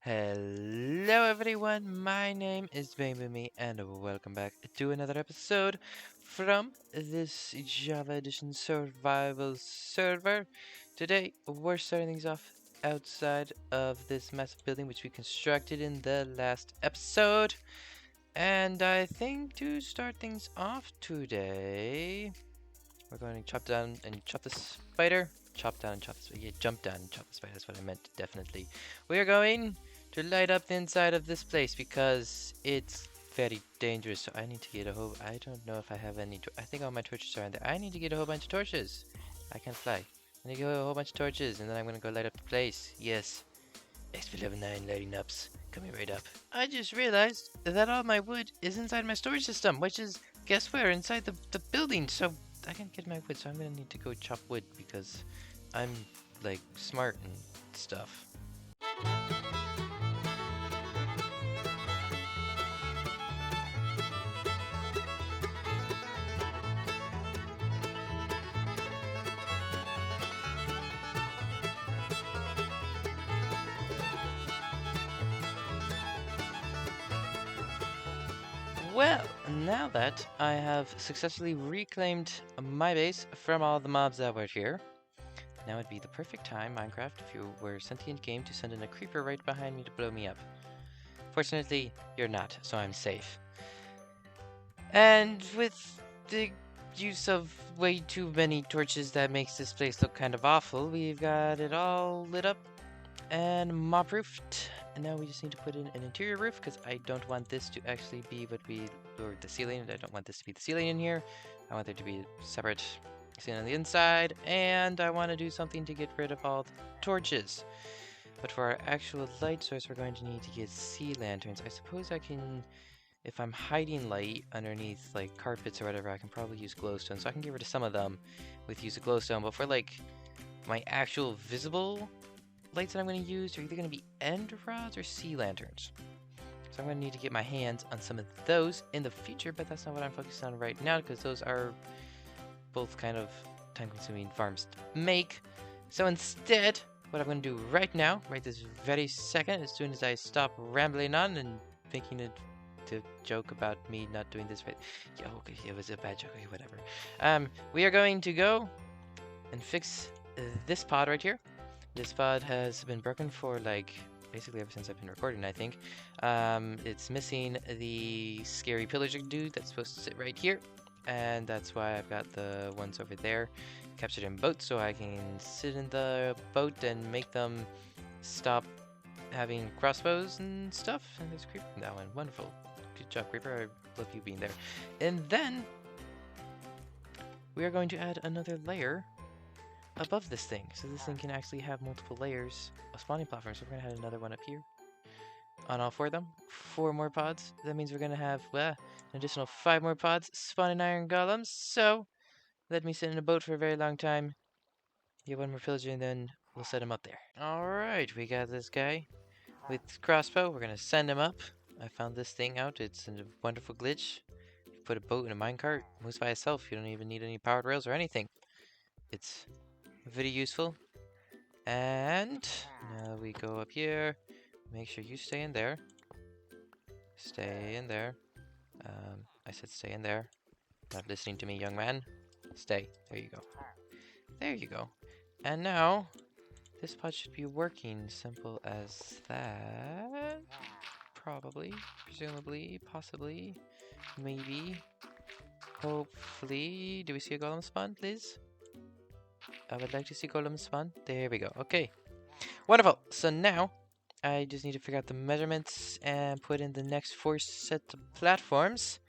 Hello everyone, my name is Bangboomme and welcome back to another episode from this Java Edition survival server. Today we're starting things off outside of this massive building which we constructed in the last episode. And I think to start things off today, we're going to chop down and chop the spider. Chop down and chop the spider. Yeah, jump down and chop the spider. That's what I meant, definitely. We are going to light up the inside of this place because it's very dangerous. So I need to get a whole... I don't know if I have any... I think all my torches are in there. I need to get a whole bunch of torches. I can fly. I need to get a whole bunch of torches and then I'm going to go light up the place. Yes. XP level 9 lighting ups. Coming right up. I just realized that all my wood is inside my storage system, which is, guess where? Inside the building. So I can't get my wood, so I'm gonna need to go chop wood because I'm like smart and stuff. Well, now that I have successfully reclaimed my base from all the mobs that were here, now would be the perfect time, Minecraft, if you were a sentient game, to send in a creeper right behind me to blow me up. Fortunately, you're not, so I'm safe. And with the use of way too many torches that makes this place look kind of awful, we've got it all lit up and mob-roofed. And now we just need to put in an interior roof because I don't want this to actually be or the ceiling. I don't want this to be the ceiling in here. I want there to be a separate ceiling on the inside, and I want to do something to get rid of all the torches. But for our actual light source, we're going to need to get sea lanterns. I suppose I can, if I'm hiding light underneath like carpets or whatever, I can probably use glowstone. So I can get rid of some of them with use of glowstone. But for like my actual visible lights that I'm going to use are either going to be end rods or sea lanterns. So I'm going to need to get my hands on some of those in the future, but that's not what I'm focused on right now because those are both kind of time-consuming farms to make. So instead, what I'm going to do right now, right this very second, as soon as I stop rambling on and making it to joke about me not doing this right. Yeah, okay, it was a bad joke, okay, whatever. We are going to go and fix this pod right here. This pod has been broken for like basically ever since I've been recording, I think. It's missing the scary pillager dude that's supposed to sit right here, and that's why I've got the ones over there captured in boats so I can sit in the boat and make them stop having crossbows and stuff. And there's a creeper in that one. Wonderful. Good job, creeper. I love you being there. And then we are going to add another layer above this thing, so this thing can actually have multiple layers of spawning platforms. So we're gonna add another one up here on all 4 of them. 4 more pods. That means we're gonna have an additional 5 more pods spawning iron golems. So let me sit in a boat for a very long time, get 1 more pillager, and then we'll set him up there. Alright, we got this guy with crossbow. We're gonna send him up. I found this thing out. It's a wonderful glitch. You put a boat in a minecart, it moves by itself. You don't even need any powered rails or anything. It's very useful. And now we go up here. Make sure you stay in there. Stay in there. I said stay in there. Not listening to me, young man. Stay. There you go. There you go. And now, this pod should be working. Simple as that. Probably. Presumably. Possibly. Maybe. Hopefully. Do we see a golem spawn, please? I would like to see golem spawn. There we go. Okay. Wonderful. So now, I just need to figure out the measurements and put in the next 4 set of platforms.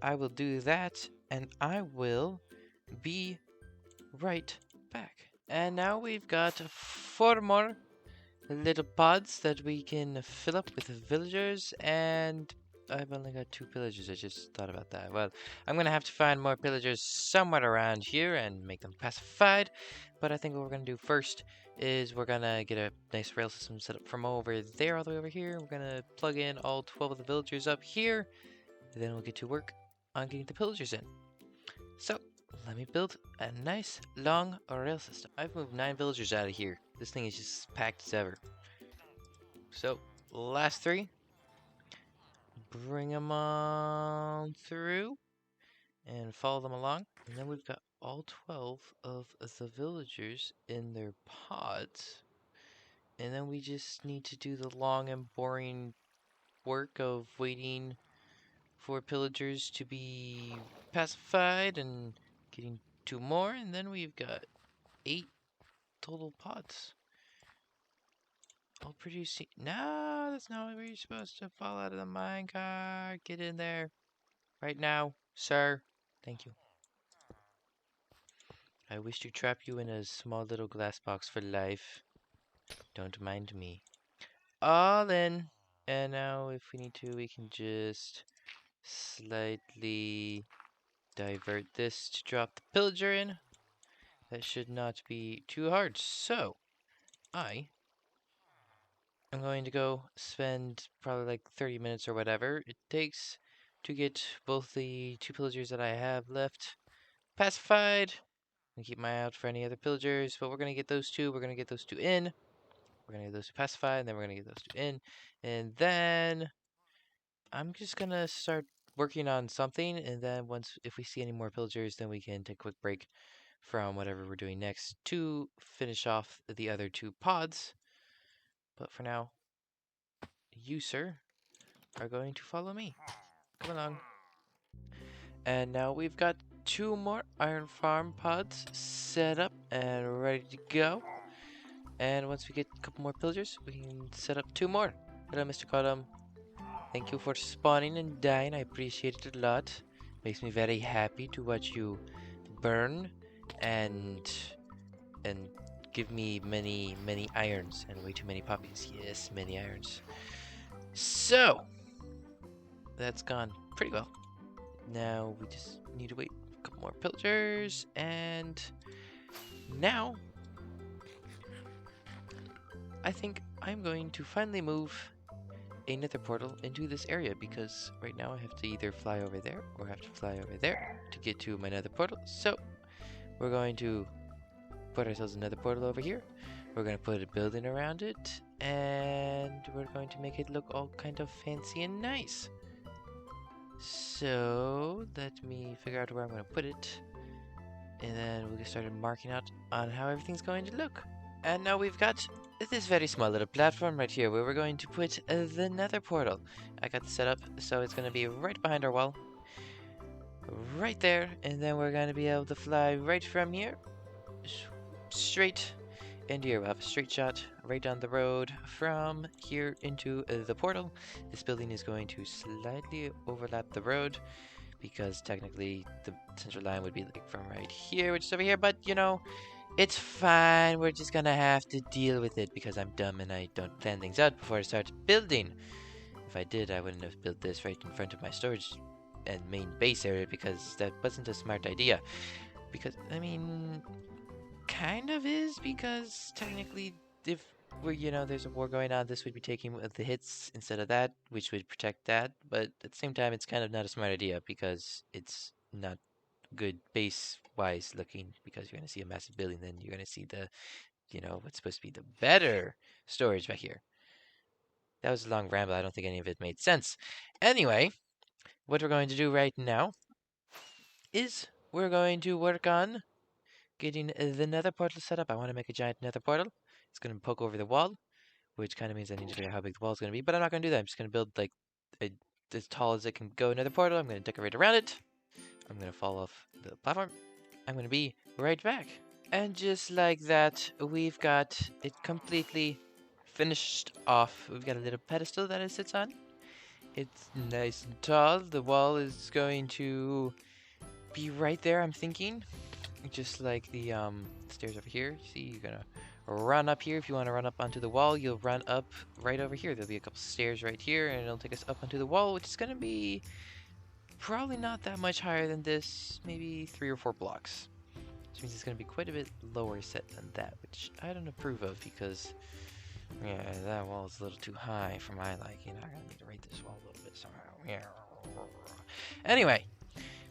I will do that, and I will be right back. And now we've got 4 more little pods that we can fill up with villagers, and I've only got 2 pillagers. I just thought about that. Well, I'm gonna have to find more pillagers somewhere around here and make them pacified. But I think what we're gonna do first is we're gonna get a nice rail system set up from over there all the way over here. We're gonna plug in all 12 of the villagers up here, and then we'll get to work on getting the pillagers in. So let me build a nice long rail system. I've moved 9 villagers out of here. This thing is just packed as ever. So last 3. Bring them on through and follow them along. And then we've got all 12 of the villagers in their pods. And then we just need to do the long and boring work of waiting for pillagers to be pacified and getting 2 more. And then we've got 8 total pods. All producing. No, that's not where you're supposed to fall out of the minecart. Get in there. Right now, sir. Thank you. I wish to trap you in a small little glass box for life. Don't mind me. All in. And now if we need to, we can just slightly divert this to drop the pillager in. That should not be too hard. So, I am going to go spend probably like 30 minutes or whatever it takes to get both the 2 pillagers that I have left pacified. And keep my eye out for any other pillagers, but we're going to get those 2. We're going to get those 2 in. We're going to get those 2 pacified, and then we're going to get those 2 in. And then I'm just going to start working on something, and then if we see any more pillagers, then we can take a quick break from whatever we're doing next to finish off the other 2 pods. But for now, you, sir, are going to follow me. Come along. And now we've got 2 more iron farm pods set up and ready to go. And once we get a couple more pillagers, we can set up 2 more. Hello, Mr. Cottom. Thank you for spawning and dying. I appreciate it a lot. Makes me very happy to watch you burn and give me many irons and way too many puppies. Yes, many irons. So that's gone pretty well. Now we just need to wait a couple more pillagers, and now I think I'm going to finally move a nether portal into this area, because right now I have to either fly over there or have to fly over there to get to my nether portal. So we're going to put ourselves another portal over here. We're going to put a building around it, and we're going to make it look all kind of fancy and nice. So let me figure out where I'm going to put it, and then we'll get started marking out on how everything's going to look. And now we've got this very small little platform right here where we're going to put the nether portal. I got this set up so it's going to be right behind our wall. Right there. And then we're going to be able to fly right from here. Straight into here. We'll have a straight shot right down the road from here into the portal. This building is going to slightly overlap the road, because technically the central line would be like from right here, which is over here, but you know, it's fine. We're just gonna have to deal with it because I'm dumb and I don't plan things out before I start building. If I did, I wouldn't have built this right in front of my storage and main base area, because that wasn't a smart idea. Because, I mean, kind of is, because technically if we're, you know, there's a war going on, this would be taking the hits instead of that, which would protect that. But at the same time, it's kind of not a smart idea because it's not good base-wise looking, because you're going to see a massive building, then you're going to see the, you know, what's supposed to be the better storage back here. That was a long ramble. I don't think any of it made sense. Anyway, what we're going to do right now is we're going to work on getting the nether portal set up. I want to make a giant nether portal. It's going to poke over the wall, which kind of means I need to figure out how big the wall is going to be, but I'm not going to do that. I'm just going to build like as tall as it can go nether portal. I'm going to decorate around it. I'm going to fall off the platform. I'm going to be right back. And just like that, we've got it completely finished off. We've got a little pedestal that it sits on. It's nice and tall. The wall is going to be right there, I'm thinking. Just like the stairs over here. See, you're going to run up here. If you want to run up onto the wall, you'll run up right over here. There'll be a couple stairs right here, and it'll take us up onto the wall, which is going to be probably not that much higher than this, maybe 3 or 4 blocks. Which means it's going to be quite a bit lower set than that, which I don't approve of, because, yeah, that wall is a little too high for my liking. I'm going to need to rate this wall a little bit somehow. Anyway,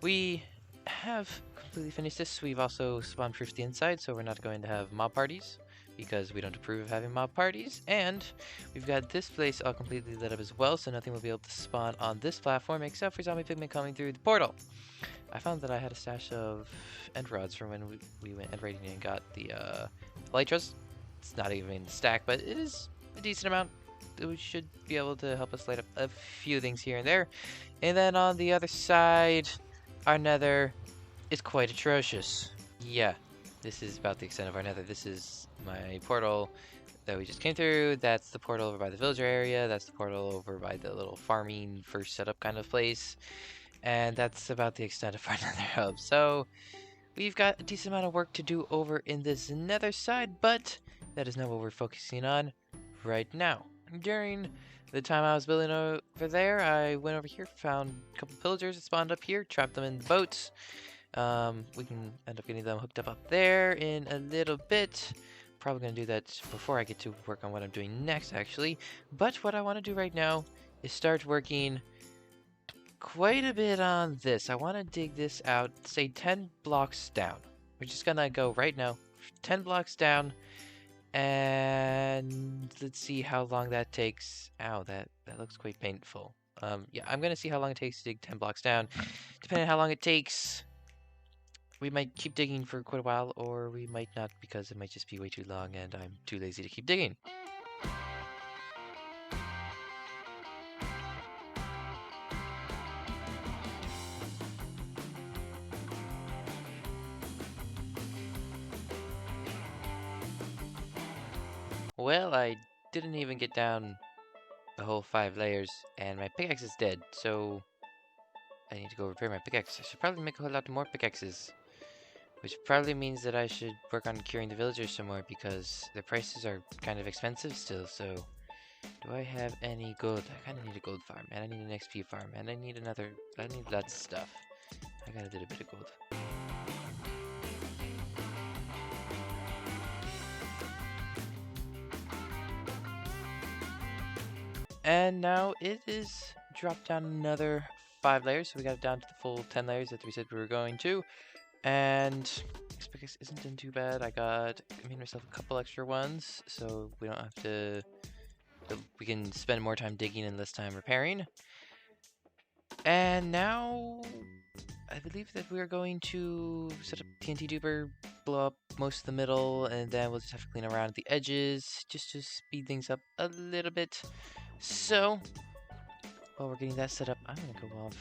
we have completely finished this. We've also spawn-proofed the inside, so we're not going to have mob parties, because we don't approve of having mob parties. And we've got this place all completely lit up as well, so nothing will be able to spawn on this platform except for zombie pigmen coming through the portal. I found that I had a stash of end rods from when we went end raiding and got the elytras. It's not even a stack, but it is a decent amount. It should be able to help us light up a few things here and there. And then on the other side, our nether is quite atrocious. Yeah, this is about the extent of our nether. This is my portal that we just came through. That's the portal over by the villager area. That's the portal over by the little farming first setup kind of place. And that's about the extent of our nether hub. So we've got a decent amount of work to do over in this nether side, but that is not what we're focusing on right now. During the time I was building over there, I went over here, found a couple pillagers that spawned up here, trapped them in the boats. We can end up getting them hooked up there in a little bit. Probably going to do that before I get to work on what I'm doing next, actually. But what I want to do right now is start working quite a bit on this. I want to dig this out, say 10 blocks down. We're just going to go right now, 10 blocks down, and let's see how long that takes. Ow, that looks quite painful. Yeah, I'm going to see how long it takes to dig 10 blocks down. Depending on how long it takes, we might keep digging for quite a while, or we might not, because it might just be way too long and I'm too lazy to keep digging. Well, I didn't even get down the whole 5 layers, and my pickaxe is dead, so I need to go repair my pickaxe. I should probably make a whole lot more pickaxes, which probably means that I should work on curing the villagers some more, because their prices are kind of expensive still. So do I have any gold? I kind of need a gold farm, and I need an XP farm, and I need lots of stuff. I gotta do a bit of gold. And now it is dropped down another 5 layers, so we got it down to the full 10 layers that we said we were going to. And this pickaxe isn't doing too bad. I made myself a couple extra ones, so we don't have to. We can spend more time digging and less time repairing. And now I believe that we're going to set up TNT duper, blow up most of the middle, and then we'll just have to clean around the edges just to speed things up a little bit. So while we're getting that set up, I'm gonna go off.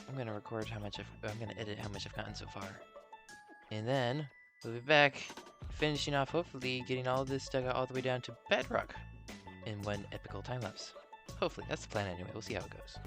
I'm gonna record I'm gonna edit how much I've gotten so far. And then we'll be back, finishing off, hopefully getting all of this dug out all the way down to bedrock in one epical time lapse. Hopefully, that's the plan anyway. We'll see how it goes.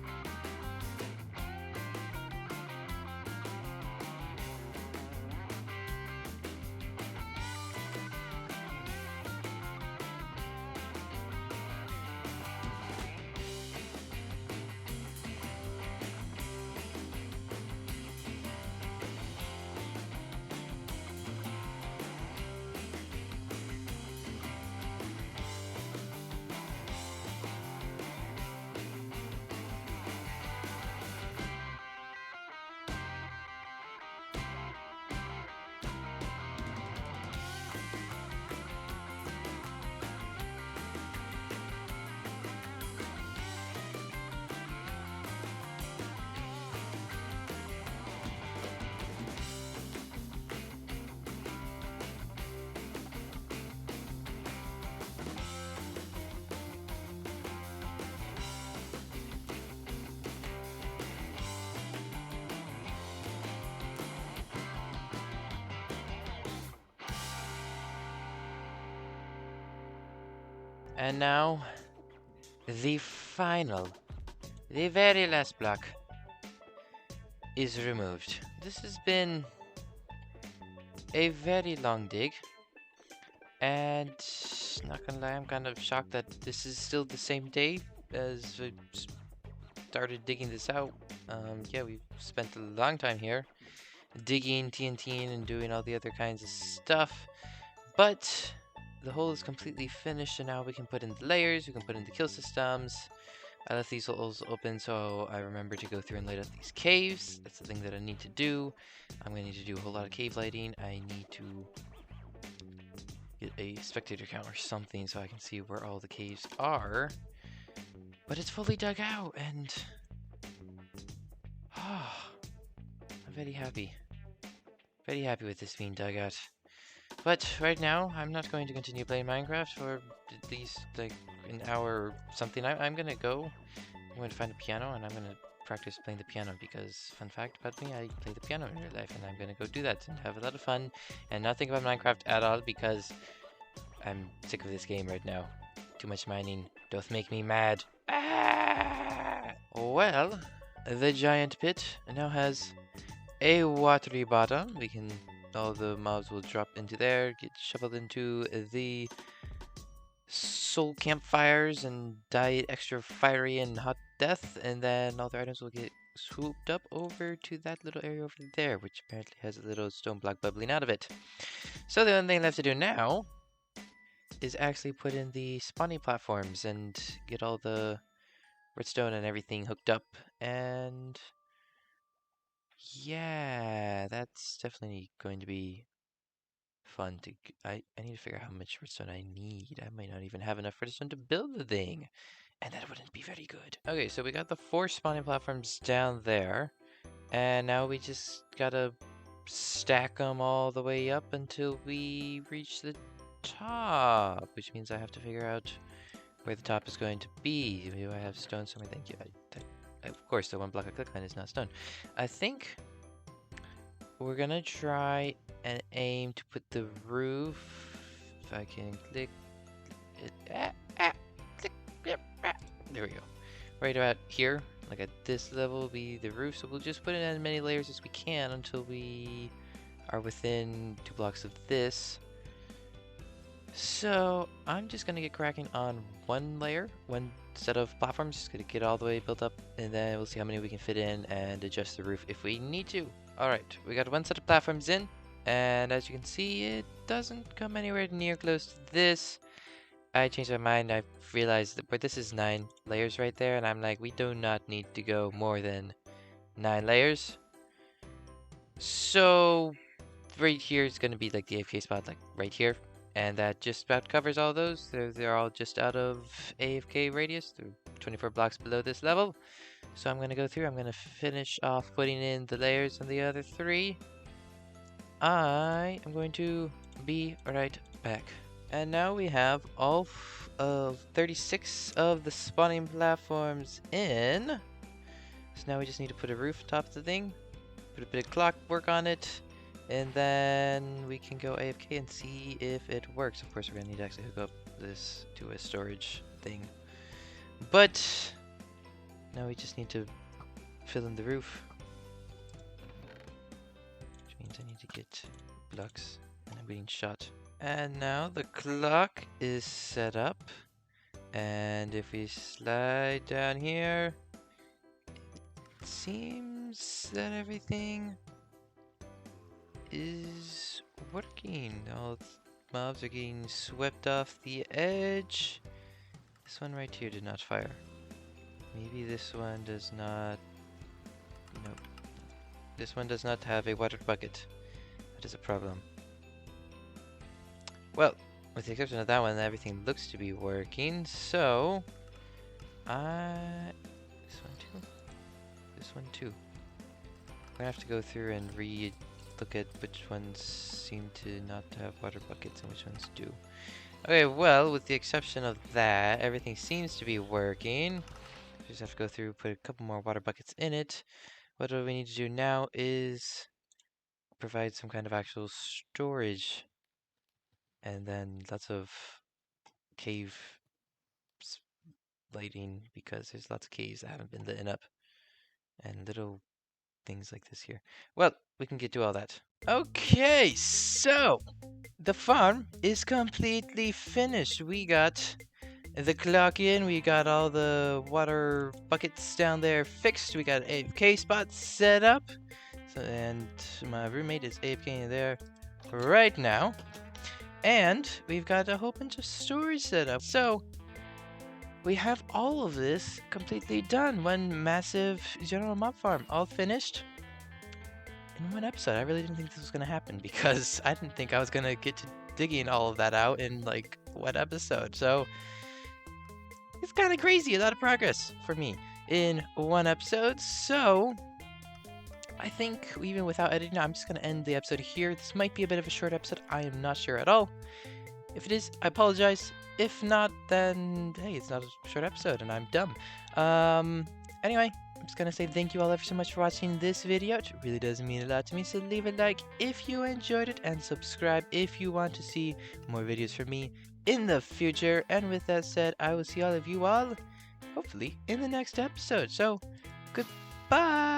And now, the very last block is removed. This has been a very long dig, and not gonna lie, I'm kind of shocked that this is still the same day as I started digging this out. Yeah, we've spent a long time here digging, TNTing, and doing all the other kinds of stuff, but the hole is completely finished, and now we can put in the layers, we can put in the kill systems. I left these holes open so I remember to go through and light up these caves. That's the thing that I need to do. I'm going to need to do a whole lot of cave lighting. I need to get a spectator count or something so I can see where all the caves are. But it's fully dug out, and I'm very happy. Very happy with this being dug out. But right now, I'm not going to continue playing Minecraft for at least like an hour or something. I'm gonna go. I'm going to find a piano and I'm gonna practice playing the piano because, fun fact about me, I play the piano in real life, and I'm gonna go do that and have a lot of fun and not think about Minecraft at all because I'm sick of this game right now. Too much mining. Don't make me mad. Ah! Well, the giant pit now has a watery bottom. All the mobs will drop into there, get shoveled into the soul campfires and die extra fiery and hot death, and then all the items will get swooped up over to that little area over there, which apparently has a little stone block bubbling out of it. So the only thing left to do now is actually put in the spawning platforms and get all the redstone and everything hooked up, and yeah, that's definitely going to be fun to. I need to figure out how much redstone I need. I might not even have enough redstone to build the thing, and that wouldn't be very good. Okay, so we got the 4 spawning platforms down there, and now we just gotta stack them all the way up until we reach the top, which means I have to figure out where the top is going to be. Do I have stone somewhere? Thank you. Of course, the one block I click on is not stone. I think we're gonna try and aim to put the roof. If I can click it, click, there we go. Right about here, like at this level, will be the roof. So we'll just put in as many layers as we can until we are within 2 blocks of this. So I'm just gonna get cracking on one layer, one set of platforms, just gonna get all the way built up, and then we'll see how many we can fit in and adjust the roof if we need to. Alright, we got one set of platforms in, and as you can see, it doesn't come anywhere near close to this. I changed my mind. I realized that, but this is 9 layers right there, and I'm like, we do not need to go more than 9 layers. So right here is gonna be like the AFK spot, like right here. And that just about covers all those. They're all just out of AFK radius. They're 24 blocks below this level. So I'm going to go through. I'm going to finish off putting in the layers on the other 3. I am going to be right back. And now we have all of 36 of the spawning platforms in. So now we just need to put a roof atop the thing. Put a bit of clockwork on it. And then we can go AFK and see if it works. Of course, we're gonna need to actually hook up this to a storage thing. But now we just need to fill in the roof, which means I need to get blocks, and I'm getting shot. And now the clock is set up, and if we slide down here, it seems that everything is working. All mobs are getting swept off the edge. This one right here did not fire. Maybe this one does not. Nope. This one does not have a water bucket. That is a problem. Well, with the exception of that one, everything looks to be working. So, this one too. This one too. We're gonna have to go through and look at which ones seem to not have water buckets and which ones do. Okay, well, with the exception of that, everything seems to be working. We just have to go through, put a couple more water buckets in it. What do we need to do now is provide some kind of actual storage. And then lots of cave lighting, because there's lots of caves that haven't been lit up. And little things like this here. Well, we can get to all that. Okay, so the farm is completely finished. We got the clock in, we got all the water buckets down there fixed, we got AFK spots set up, and my roommate is AFK in there right now, and we've got a whole bunch of storage set up. So we have all of this completely done. One massive general mob farm, all finished in one episode. I really didn't think this was going to happen because I didn't think I was going to get to digging all of that out in like one episode. So it's kind of crazy, a lot of progress for me in one episode. So I think even without editing, I'm just going to end the episode here. This might be a bit of a short episode. I am not sure at all. If it is, I apologize. If not, then hey, it's not a short episode and I'm dumb. Anyway, I'm just gonna say thank you all ever so much for watching this video. It really does mean a lot to me, so leave a like if you enjoyed it and subscribe if you want to see more videos from me in the future. And with that said, I will see all of you all hopefully in the next episode. So goodbye.